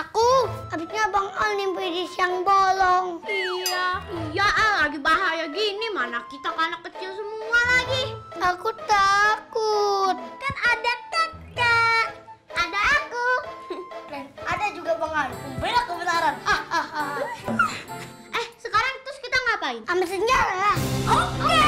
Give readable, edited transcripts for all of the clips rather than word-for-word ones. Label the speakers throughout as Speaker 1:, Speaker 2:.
Speaker 1: aku. Habisnya Bang Al nimpe di siang bolong.
Speaker 2: Iya, lagi bahaya gini. Mana kita kan anak kecil semua lagi.
Speaker 1: Aku takut.
Speaker 2: Kan ada kakak, ada aku.
Speaker 1: Dan ada juga Bang Al. Beda kebenaran.
Speaker 2: Sekarang terus kita ngapain?
Speaker 1: Ambil senjata.
Speaker 2: Oke.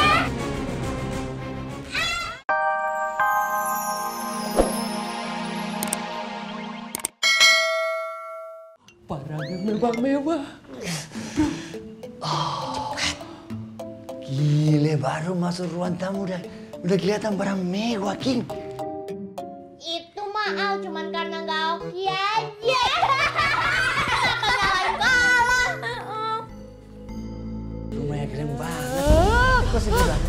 Speaker 3: Barangnya mewah-mewah.
Speaker 4: Gile, baru masuk ruang tamu udah kelihatan barang mewah, King.
Speaker 2: Itu mah Al cuman karena nggak oke aja. Nyalain kalah.
Speaker 4: Rumahnya keren banget. Kok sih bilang?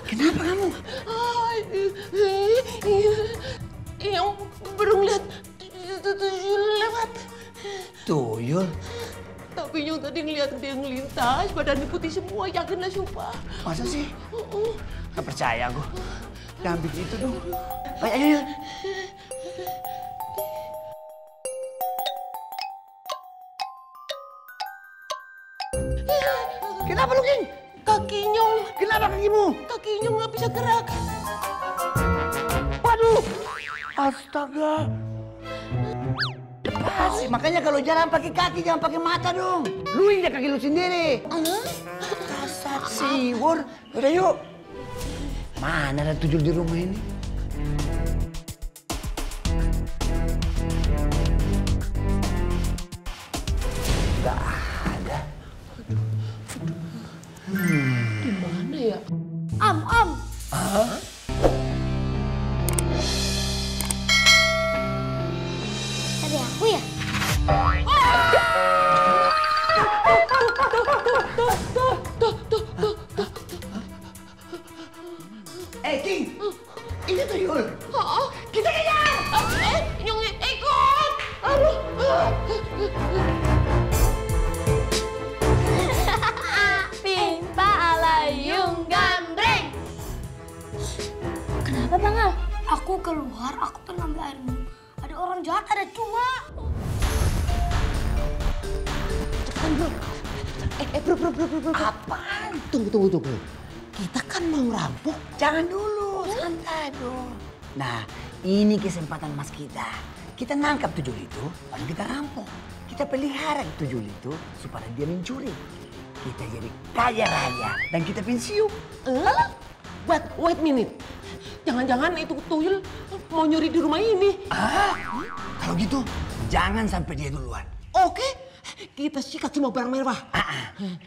Speaker 4: Kenapa kamu?
Speaker 3: Yang baru ngeliat tuyul lewat.
Speaker 4: Tuyul?
Speaker 3: Tapi yang tadi ngeliat dia ngelintas, badannya putih semua, yakin lah sumpah.
Speaker 4: Masa sih? Gak percaya aku. Jangan begitu dong. Ayo. Kenapa lu, King?
Speaker 3: Kakinya.
Speaker 4: Kenapa kakimu?
Speaker 3: Kakinya nggak bisa gerak.
Speaker 4: Waduh! Astaga! Lepas. Makanya kalau jalan pakai kaki, jangan pakai mata dong. Lu injak kaki lu sendiri. Kasar siwur. Udah yuk. Mana ada tuyul di rumah ini? Gak ada.
Speaker 3: Di mana ya?
Speaker 1: Om. Tadi aku ya?
Speaker 4: King, ini tuyul. Kita kejar.
Speaker 3: Yang ikut. Aduh.
Speaker 2: Pimpa alayung gandreng.
Speaker 1: Kenapa Bang Al? Aku keluar, aku tuh ngambil air minum. Ada orang jahat, ada cua.
Speaker 3: Cepetan bro. Bro.
Speaker 4: Apaan?
Speaker 3: Tunggu. Kita kan mau rampok.
Speaker 4: Jangan dulu, santai bro. Nah, ini kesempatan emas kita. Kita nangkap tuyul itu, lalu kita rampok. Kita pelihara tuyul itu supaya dia mencuri. Kita jadi kaya raya dan kita pensiun.
Speaker 3: Wait minute. Jangan-jangan itu tuyul mau nyuri di rumah ini.
Speaker 4: Kalau gitu, jangan sampai dia duluan.
Speaker 3: Oke, kita sikat semua barang mewah.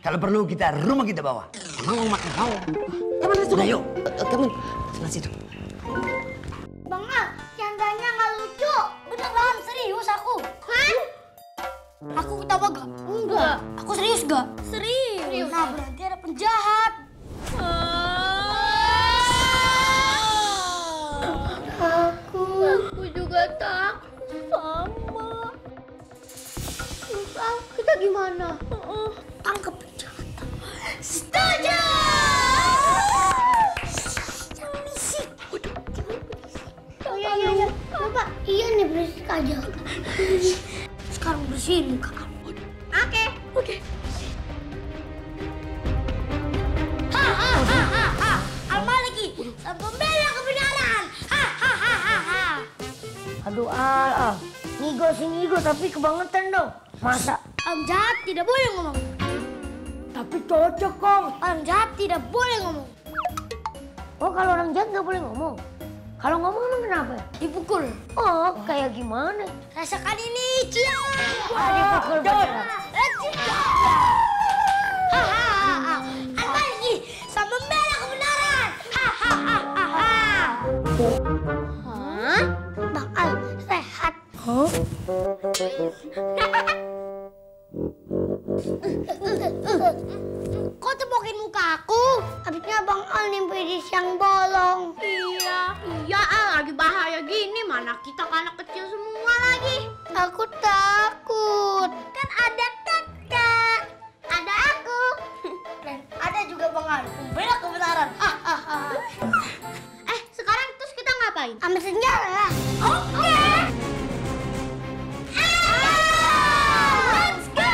Speaker 4: Kalau perlu kita rumah kita bawa.
Speaker 3: Mau makan mau. Kamu let's go.
Speaker 4: Udah, yuk.
Speaker 3: Kamu sebelah situ.
Speaker 1: Bang Al, candanya nggak lucu. Beneran, serius aku.
Speaker 2: Hah?
Speaker 1: Aku ketawa gak? Enggak. Aku serius gak?
Speaker 2: Serius.
Speaker 1: Nah, berarti ada penjahat.
Speaker 2: Aku juga takut sama. Terus kita gimana?
Speaker 1: Tangkap penjahat.
Speaker 2: Setuju!
Speaker 1: Jangan berisik. Iya. Bapak, iya nih berisik aja. Sekarang bersihin muka kamu.
Speaker 2: Oke.
Speaker 1: Al-Maliki, sang pembela kebenaran. Aduh Al, ngigo tapi kebangetan dong. Masa orang jahat tidak boleh ngomong? Tapi cocok kong. Orang jahat tidak boleh ngomong. Oh, kalau orang jahat nggak boleh ngomong? Kalau ngomong emang kenapa? Dipukul. Oh, kayak gimana? Rasakan ini, cium. Dipukul beneran. Al-Maliki, sang pembela kebenaran. Bang Al, sehat. Kok tepokin muka aku? Habisnya Bang Al nimpe di siang bolong.
Speaker 2: Iya, lagi bahaya gini. Mana kita kan anak kecil semua lagi.
Speaker 1: Aku takut.
Speaker 2: Kan ada kakak, ada aku.
Speaker 1: Dan ada juga Bang Al. Beda kebenaran.
Speaker 2: Sekarang terus kita ngapain? ngapain?
Speaker 1: Sama senjata lah. Oke. Let's go.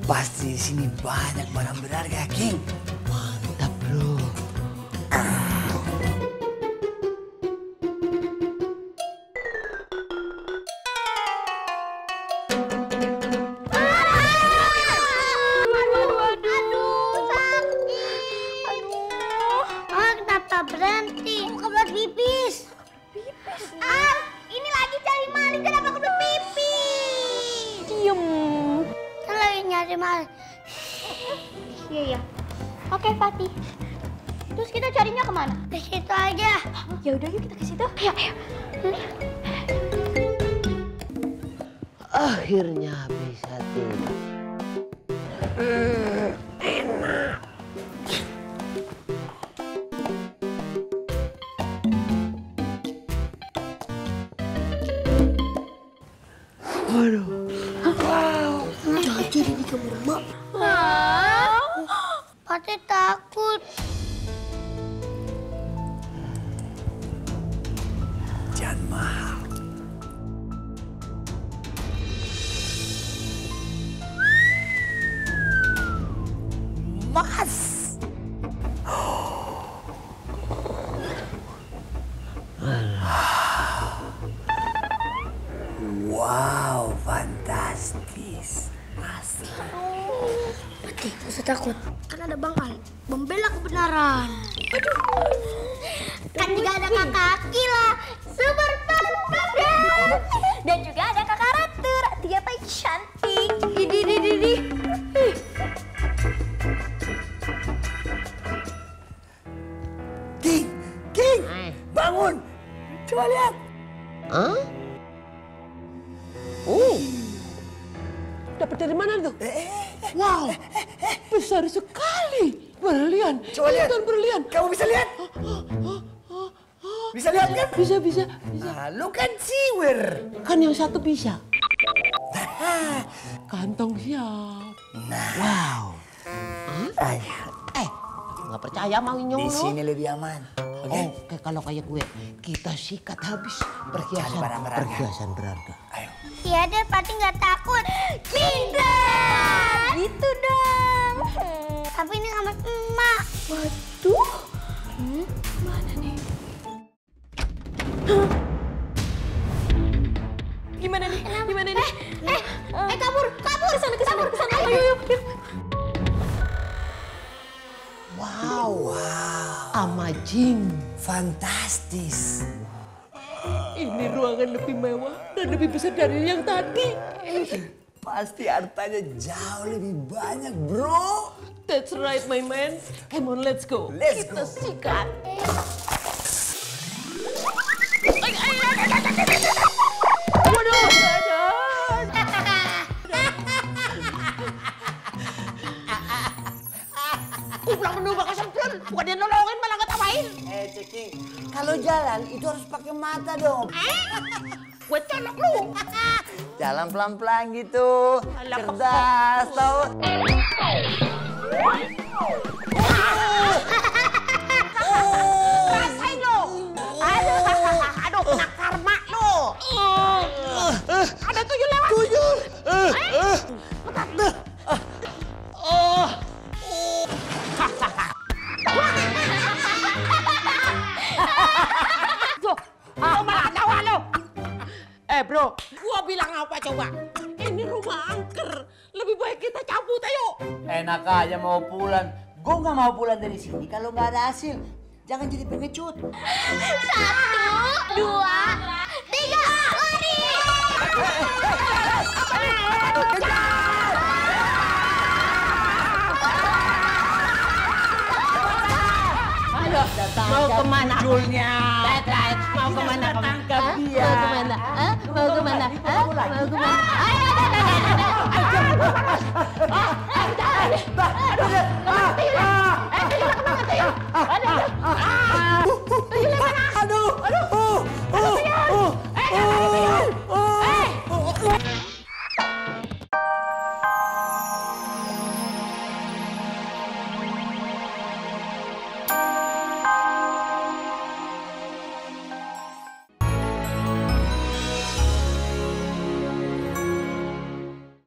Speaker 4: Pasti di sini banyak barang berharga, King.
Speaker 3: Mantap, bro.
Speaker 1: Kenapa berhenti? Kebelet pipis. Pipis? Ini lagi cari maling, kenapa kebelet pipis?
Speaker 2: Diem.
Speaker 1: Kita lagi nyari maling.
Speaker 2: Iya. Oke, Fatih. Terus kita carinya kemana?
Speaker 1: Ke situ aja.
Speaker 2: Ya udah yuk kita ke situ. Ayo.
Speaker 3: Akhirnya bisa tidur. Enak. Waduh.
Speaker 1: Jadi di kamar Mak. Fatih takut.
Speaker 4: Jangan mahal. Mas. Wow, fantastis. Asli.
Speaker 1: Fatih, gak usah takut. Kan ada Bang Al, membela kebenaran. Kan juga ada kakak Akila, super fantastis. Dan juga ada kakak Ratu, dia paling cantik. Di.
Speaker 4: King, bangun. Coba lihat.
Speaker 3: Hah? Oh. Dapat dari mana tuh? Wow, besar sekali. Berlian.
Speaker 4: Coba lihat.
Speaker 3: Bukan berlian.
Speaker 4: Kamu bisa lihat? Bisa lihat kan?
Speaker 3: Bisa.
Speaker 4: Nah, lu kan siwer.
Speaker 3: Kan yang satu bisa. Kantong siap.
Speaker 4: Nah.
Speaker 3: Wow.
Speaker 4: Ayah.
Speaker 3: Nggak percaya mau nyong
Speaker 4: Di
Speaker 3: lo?
Speaker 4: sini lebih aman. Oke?
Speaker 3: Oke, kalau kayak gue, kita sikat habis perhiasan
Speaker 4: barang berharga.
Speaker 3: perhiasan berharga.
Speaker 4: Ayo.
Speaker 1: Iya deh, Fatih nggak takut. Pindah! Gitu dong. Tapi ini kamar emak.
Speaker 2: Waduh. Mana nih? Gimana nih? Kabur. Ke sana. Ayo, yuk.
Speaker 4: Wow.
Speaker 3: Amazing.
Speaker 4: Fantastis.
Speaker 3: Ini ruangan lebih mewah dan lebih besar dari yang tadi.
Speaker 4: Pasti hartanya jauh lebih banyak, bro.
Speaker 3: That's right, my man. Come on, let's go.
Speaker 4: Let's
Speaker 3: kita
Speaker 4: go.
Speaker 3: sikat. Pulang menunggu kesempian, bukan dia nolongin malah ngetawain.
Speaker 4: Ceking, kalau jalan itu harus pakai mata dong.
Speaker 3: Gue colok lu.
Speaker 4: Jalan pelan-pelan gitu. Cerdas, tau.
Speaker 3: Rasain lo. Aduh, kena karma lo. Ada tuyul lewat. Lo malah tawa lo. Bro, gua bilang apa coba? Ini rumah angker. Lebih baik kita cabut ayo.
Speaker 4: Enak aja mau pulang. Gue nggak mau pulang dari sini kalau nggak ada hasil. Jangan jadi pengecut.
Speaker 1: 1, 2, 3, lari!
Speaker 3: Ayo, mau kemana? Julnya. Mau kemana?
Speaker 4: Tangkap dia.
Speaker 3: Mau kemana? Mau kemana? Mau kemana? Ayo,